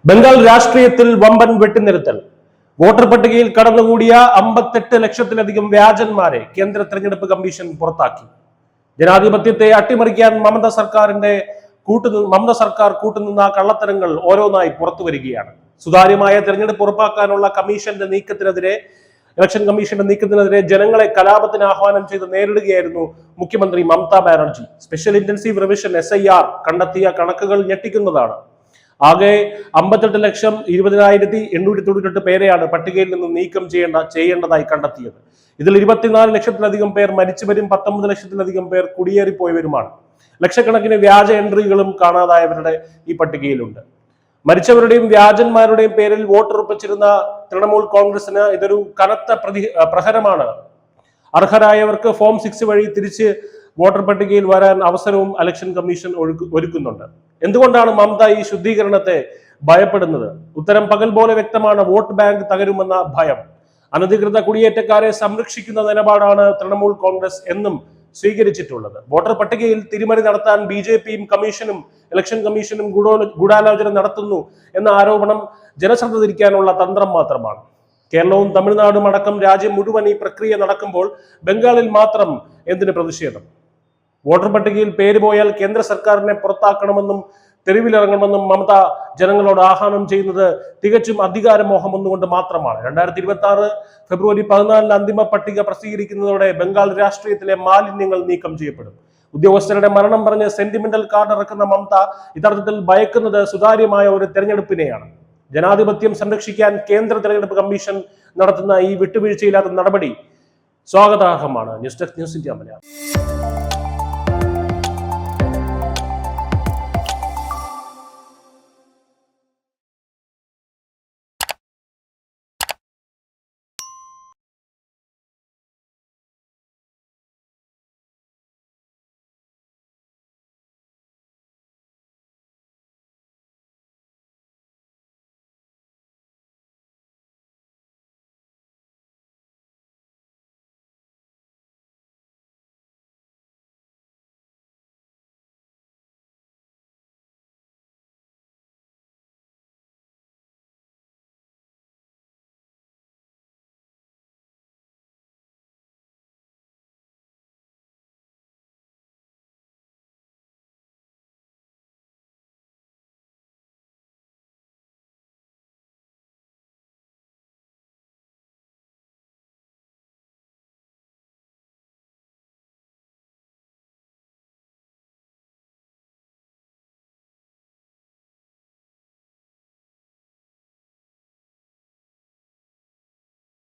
ബംഗാൾ രാഷ്ട്രീയത്തിൽ വമ്പൻ വെട്ടിനിരത്തൽ. വോട്ടർ പട്ടികയിൽ കടന്നുകൂടിയ 58 ലക്ഷത്തിലധികം വ്യാജന്മാരെ കേന്ദ്ര തെരഞ്ഞെടുപ്പ് കമ്മീഷൻ പുറത്താക്കി. ജനാധിപത്യത്തെ അട്ടിമറിക്കാൻ മമത സർക്കാർ കൂട്ടുനിന്ന കള്ളത്തരങ്ങൾ ഓരോന്നായി പുറത്തു വരികയാണ്. സുതാര്യമായ തെരഞ്ഞെടുപ്പ് ഉറപ്പാക്കാനുള്ള ഇലക്ഷൻ കമ്മീഷന്റെ നീക്കത്തിനെതിരെ ജനങ്ങളെ കലാപത്തിന് ആഹ്വാനം ചെയ്ത് നേരിടുകയായിരുന്നു മുഖ്യമന്ത്രി Mamata Banerjee. Special intensive revision SIR കണ്ടെത്തിയ കണക്കുകൾ ഞെട്ടിക്കുന്നതാണ്. ആകെ 58,20,898 പേരെയാണ് പട്ടികയിൽ നിന്ന് നീക്കം ചെയ്യേണ്ടതായി കണ്ടെത്തിയത്. ഇതിൽ 24 ലക്ഷത്തിലധികം പേർ മരിച്ചവരും 19 ലക്ഷത്തിലധികം പേർ കുടിയേറിപ്പോയവരുമാണ്. ലക്ഷക്കണക്കിന് വ്യാജ എൻട്രികളും കാണാതായവരുടെ ഈ പട്ടികയിലുണ്ട്. മരിച്ചവരുടെയും വ്യാജന്മാരുടെയും പേരിൽ വോട്ടുറപ്പിച്ചിരുന്ന തൃണമൂൽ കോൺഗ്രസിന് ഇതൊരു കനത്ത പ്രഹരമാണ്. അർഹരായവർക്ക് ഫോം 6 വഴി തിരിച്ച് വോട്ടർ പട്ടികയിൽ വരാൻ അവസരവും ഇലക്ഷൻ കമ്മീഷൻ ഒരുക്കുന്നുണ്ട്. എന്തുകൊണ്ടാണ് മമത ഈ ശുദ്ധീകരണത്തെ ഭയപ്പെടുന്നത്? ഉത്തരം പകൽ പോലെ വ്യക്തമാണ്. വോട്ട് ബാങ്ക് തകരുമെന്ന ഭയം. അനധികൃത കുടിയേറ്റക്കാരെ സംരക്ഷിക്കുന്ന നിലപാടാണ് തൃണമൂൽ കോൺഗ്രസ് എന്നും സ്വീകരിച്ചിട്ടുള്ളത്. വോട്ടർ പട്ടികയിൽ തിരിമറി നടത്താൻ BJPയും കമ്മീഷനും ഇലക്ഷൻ കമ്മീഷനും ഗൂഢാലോചന നടത്തുന്നു എന്ന ആരോപണം ജനശ്രദ്ധ തിരിക്കാനുള്ള തന്ത്രം മാത്രമാണ്. കേരളവും തമിഴ്നാടും അടക്കം രാജ്യം മുഴുവൻ ഈ പ്രക്രിയ നടക്കുമ്പോൾ ബംഗാളിൽ മാത്രം എന്തിന് പ്രതിഷേധം? വോട്ടർ പട്ടികയിൽ പേര് പോയാൽ കേന്ദ്ര സർക്കാരിനെ പുറത്താക്കണമെന്നും തെരുവിലിറങ്ങണമെന്നും മമത ജനങ്ങളോട് ആഹ്വാനം ചെയ്യുന്നത് തികച്ചും അധികാരമോഹം ഒന്നുകൊണ്ട് മാത്രമാണ്. 2026 ഫെബ്രുവരി 14 അന്തിമ പട്ടിക പ്രസിദ്ധീകരിക്കുന്നതോടെ ബംഗാൾ രാഷ്ട്രീയത്തിലെ മാലിന്യങ്ങൾ നീക്കം ചെയ്യപ്പെടും. ഉദ്യോഗസ്ഥരുടെ മരണം പറഞ്ഞ് സെന്റിമെന്റൽ കാർഡ് ഇറക്കുന്ന മമത യഥാർത്ഥത്തിൽ ഭയക്കുന്നത് സുതാര്യമായ ഒരു തെരഞ്ഞെടുപ്പിനെയാണ്. ജനാധിപത്യം സംരക്ഷിക്കാൻ കേന്ദ്ര തെരഞ്ഞെടുപ്പ് കമ്മീഷൻ നടത്തുന്ന ഈ വിട്ടുവീഴ്ചയില്ലാത്ത നടപടി സ്വാഗതാർഹമാണ്. News desk, news India Malayalam.